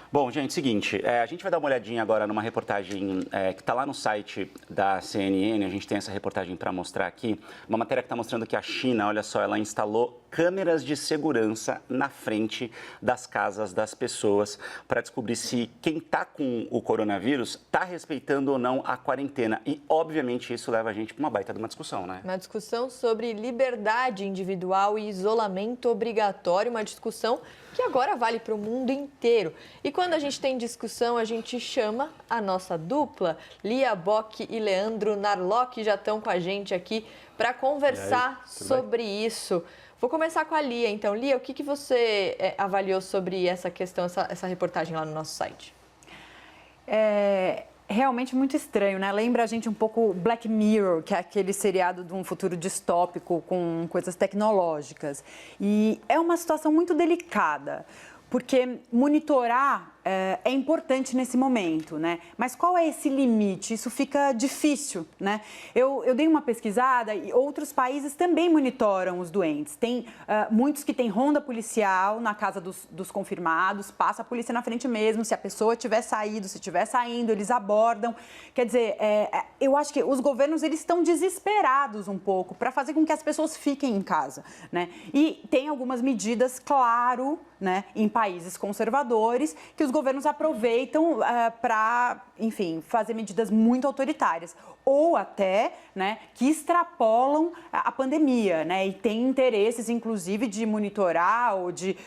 Bom, gente, seguinte, a gente vai dar uma olhadinha agora numa reportagem que está lá no site da CNN, a gente tem essa reportagem para mostrar aqui, uma matéria que está mostrando que a China, olha só, ela instalou câmeras de segurança na frente das casas das pessoas para descobrir se quem está com o coronavírus está respeitando ou não a quarentena. E, obviamente, isso leva a gente para uma baita de uma discussão, né? Uma discussão sobre liberdade individual e isolamento obrigatório, uma discussão que agora vale para o mundo inteiro. E quando a gente tem discussão, a gente chama a nossa dupla, Lia Bock e Leandro Narlock, já estão com a gente aqui para conversar sobre isso. Vou começar com a Lia, então. Lia, o que você avaliou sobre essa questão, essa reportagem lá no nosso site? É realmente muito estranho, né? Lembra a gente um pouco Black Mirror, que é aquele seriado de um futuro distópico com coisas tecnológicas. E é uma situação muito delicada, porque monitorar é importante nesse momento, né? Mas qual é esse limite? Isso fica difícil, né? Eu dei uma pesquisada e outros países também monitoram os doentes. Tem muitos que têm ronda policial na casa dos confirmados, passa a polícia na frente mesmo, se a pessoa tiver saído, se estiver saindo, eles abordam. Quer dizer, eu acho que os governos eles estão desesperados um pouco para fazer com que as pessoas fiquem em casa, né? E tem algumas medidas, claro, né, em países conservadores, que os governos aproveitam para, enfim, fazer medidas muito autoritárias ou até, né, que extrapolam a pandemia, né, e tem interesses, inclusive, de monitorar ou de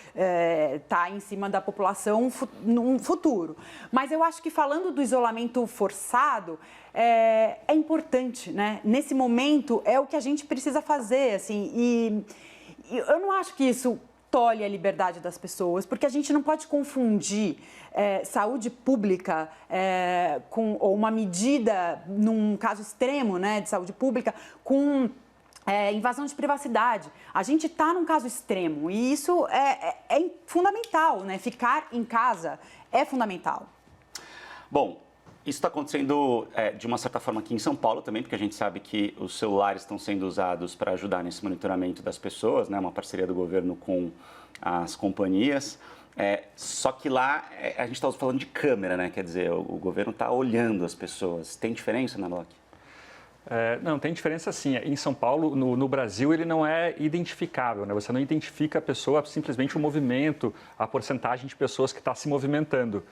estar em cima da população no futuro. Mas eu acho que falando do isolamento forçado, é importante, né? Nesse momento é o que a gente precisa fazer, assim, e eu não acho que isso tolhe a liberdade das pessoas, porque a gente não pode confundir saúde pública ou uma medida, num caso extremo, né, de saúde pública, com invasão de privacidade. A gente está num caso extremo e isso é fundamental, né? Ficar em casa é fundamental. Bom, isso está acontecendo de uma certa forma aqui em São Paulo também, porque a gente sabe que os celulares estão sendo usados para ajudar nesse monitoramento das pessoas, né? Uma parceria do governo com as companhias. Só que lá a gente está falando de câmera, né? Quer dizer, o governo está olhando as pessoas. Tem diferença, Narlock? Não, tem diferença sim. Em São Paulo, no Brasil, ele não é identificável, né? Você não identifica a pessoa, simplesmente o movimento, a porcentagem de pessoas que está se movimentando.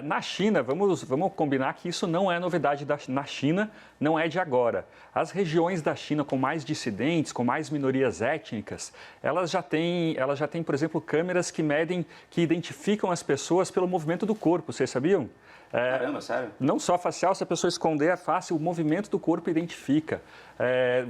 Na China, vamos combinar que isso não é novidade na China, não é de agora. As regiões da China com mais dissidentes, com mais minorias étnicas, elas já têm, por exemplo, câmeras que medem, que identificam as pessoas pelo movimento do corpo, vocês sabiam? Caramba, sério? Não só facial, se a pessoa esconder a face, o movimento do corpo identifica.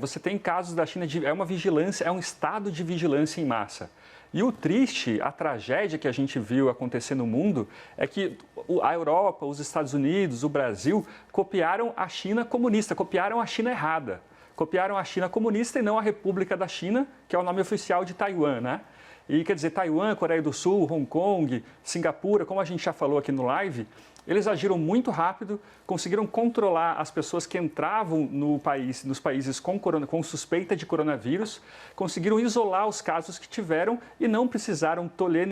Você tem casos da China, é uma vigilância, é um estado de vigilância em massa. E o triste, a tragédia que a gente viu acontecer no mundo é que a Europa, os Estados Unidos, o Brasil copiaram a China comunista, copiaram a China errada. Copiaram a China comunista e não a República da China, que é o nome oficial de Taiwan, né? E quer dizer, Taiwan, Coreia do Sul, Hong Kong, Singapura, como a gente já falou aqui no live, eles agiram muito rápido, conseguiram controlar as pessoas que entravam nos países com suspeita de coronavírus, conseguiram isolar os casos que tiveram e não precisaram tolir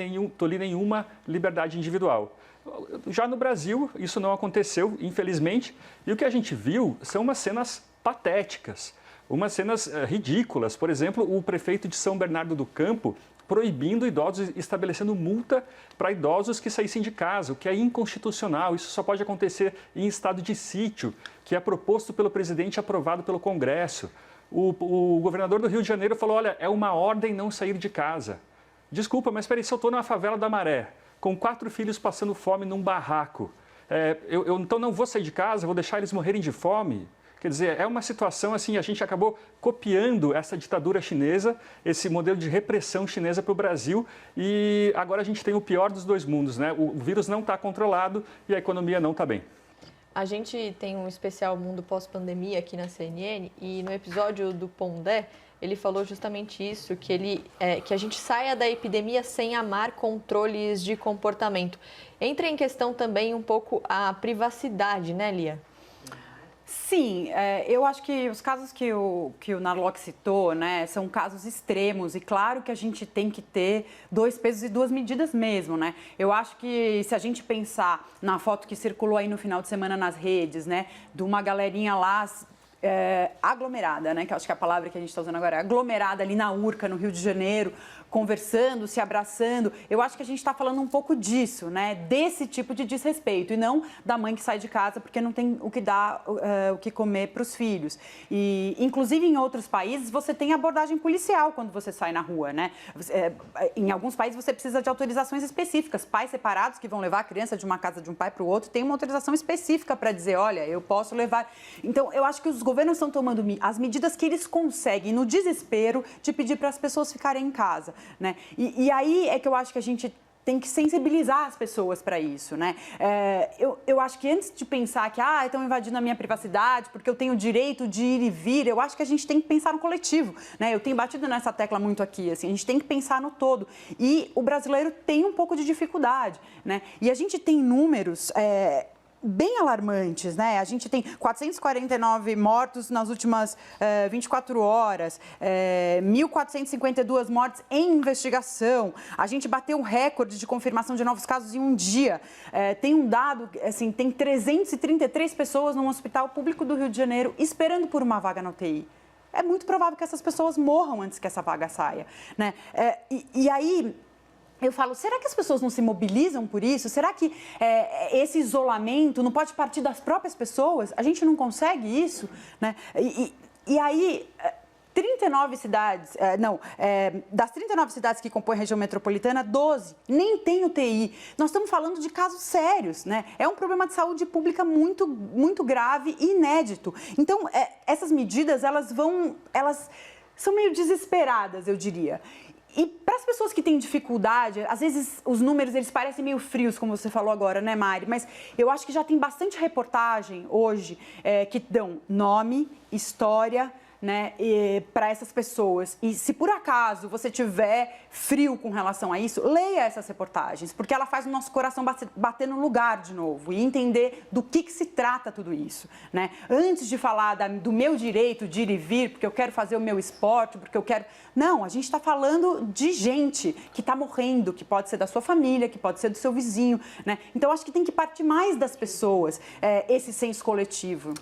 nenhuma liberdade individual. Já no Brasil, isso não aconteceu, infelizmente, e o que a gente viu são umas cenas patéticas, umas cenas ridículas. Por exemplo, o prefeito de São Bernardo do Campo proibindo idosos, estabelecendo multa para idosos que saíssem de casa, o que é inconstitucional. Isso só pode acontecer em estado de sítio, que é proposto pelo presidente e aprovado pelo Congresso. O governador do Rio de Janeiro falou, olha, é uma ordem não sair de casa. Desculpa, mas espera aí, se eu estou numa favela da Maré, com 4 filhos passando fome num barraco, eu então não vou sair de casa, vou deixar eles morrerem de fome? Quer dizer, é uma situação assim, a gente acabou copiando essa ditadura chinesa, esse modelo de repressão chinesa para o Brasil e agora a gente tem o pior dos dois mundos, né? O vírus não está controlado e a economia não está bem. A gente tem um especial Mundo Pós-Pandemia aqui na CNN e no episódio do Pondé, ele falou justamente isso, que a gente saia da epidemia sem amar controles de comportamento. Entra em questão também um pouco a privacidade, né, Lia? Sim, eu acho que os casos que o Narlock citou, né, são casos extremos e claro que a gente tem que ter 2 pesos e 2 medidas mesmo, né? Eu acho que se a gente pensar na foto que circulou aí no final de semana nas redes, né, de uma galerinha lá aglomerada, né, que eu acho que a palavra que a gente está usando agora é aglomerada ali na Urca, no Rio de Janeiro, conversando, se abraçando. Eu acho que a gente está falando um pouco disso, né? Desse tipo de desrespeito e não da mãe que sai de casa porque não tem o que dar, o que comer para os filhos. E, inclusive, em outros países, você tem abordagem policial quando você sai na rua, né? Em alguns países, você precisa de autorizações específicas. Pais separados que vão levar a criança de uma casa de um pai para o outro têm uma autorização específica para dizer, olha, eu posso levar... Então, eu acho que os governos estão tomando as medidas que eles conseguem, no desespero, de pedir para as pessoas ficarem em casa. Né? E aí é que eu acho que a gente tem que sensibilizar as pessoas para isso, né? Eu acho que antes de pensar que estão invadindo a minha privacidade porque eu tenho o direito de ir e vir, eu acho que a gente tem que pensar no coletivo, né? Eu tenho batido nessa tecla muito aqui, assim, a gente tem que pensar no todo. E o brasileiro tem um pouco de dificuldade, né? E a gente tem números... bem alarmantes, né? A gente tem 449 mortos nas últimas 24 horas, 1.452 mortes em investigação. A gente bateu um recorde de confirmação de novos casos em um dia. Tem um dado, assim, tem 333 pessoas num hospital público do Rio de Janeiro esperando por uma vaga na UTI. É muito provável que essas pessoas morram antes que essa vaga saia, né? E aí... eu falo, será que as pessoas não se mobilizam por isso? Será que esse isolamento não pode partir das próprias pessoas? A gente não consegue isso, né? E aí, 39 cidades, das 39 cidades que compõem a região metropolitana, 12 nem tem UTI. Nós estamos falando de casos sérios, né? É um problema de saúde pública muito, muito grave e inédito. Então, essas medidas, elas são meio desesperadas, eu diria. E para as pessoas que têm dificuldade, às vezes os números eles parecem meio frios, como você falou agora, né, Mari? Mas eu acho que já tem bastante reportagem hoje que dão nome, história, né, para essas pessoas. E se por acaso você tiver frio com relação a isso, leia essas reportagens, porque ela faz o nosso coração bater no lugar de novo e entender do que se trata tudo isso, né? Antes de falar do meu direito de ir e vir, porque eu quero fazer o meu esporte, porque eu quero... Não, a gente está falando de gente que está morrendo, que pode ser da sua família, que pode ser do seu vizinho, né? Então, acho que tem que partir mais das pessoas, esse senso coletivo.